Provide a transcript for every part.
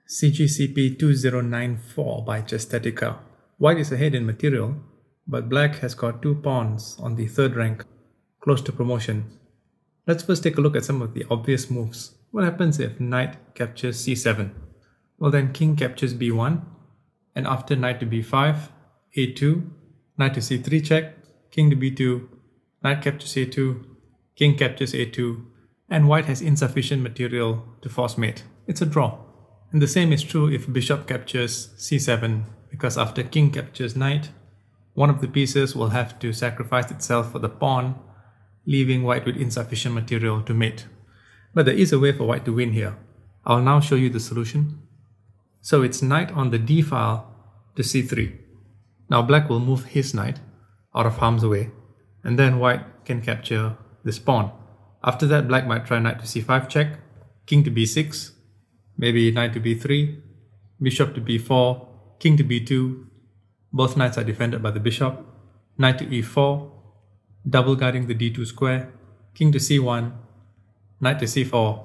CGCP 2094 by Chestetica. White is ahead in material, but black has got 2 pawns on the 3rd rank, close to promotion. Let's first take a look at some of the obvious moves. What happens if knight captures c7? Well, then king captures b1, and after knight to b5, a2, knight to c3 check, king to b2, knight captures a2, king captures a2, and white has insufficient material to force mate. It's a draw. And the same is true if bishop captures c7, because after king captures knight, one of the pieces will have to sacrifice itself for the pawn, leaving white with insufficient material to mate. But there is a way for white to win here. I'll now show you the solution. So it's knight on the d file to c3. Now black will move his knight out of harm's way, and then white can capture this pawn. After that, black might try knight to c5 check, king to b6, maybe knight to b3, bishop to b4, king to b2. Both knights are defended by the bishop. Knight to e4, double guarding the d2 square, king to c1, knight to c4,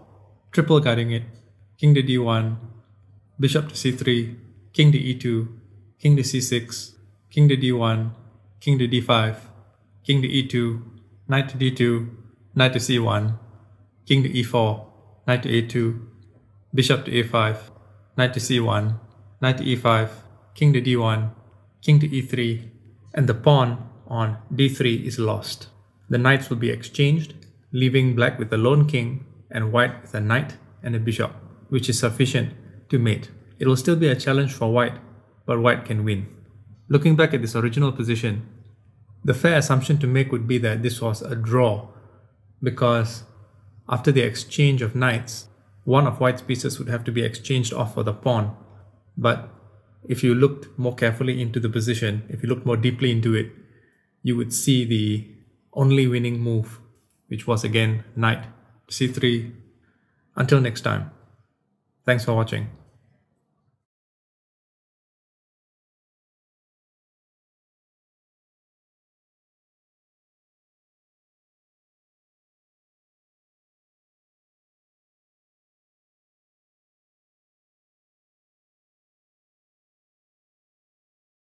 triple guarding it, king to d1, bishop to c3, king to e2, king to c6, king to d1, king to d5, king to e2, knight to d2, knight to c1, king to e4, knight to a2, bishop to a5, knight to c1, knight to e5, king to d1, king to e3, and the pawn on d3 is lost. The knights will be exchanged, leaving black with a lone king and white with a knight and a bishop, which is sufficient to mate. It will still be a challenge for white, but white can win. Looking back at this original position, the fair assumption to make would be that this was a draw, because after the exchange of knights, one of white's pieces would have to be exchanged off for the pawn. But if you looked more carefully into the position, if you looked more deeply into it, you would see the only winning move, which was again knight to c3. Until next time, thanks for watching.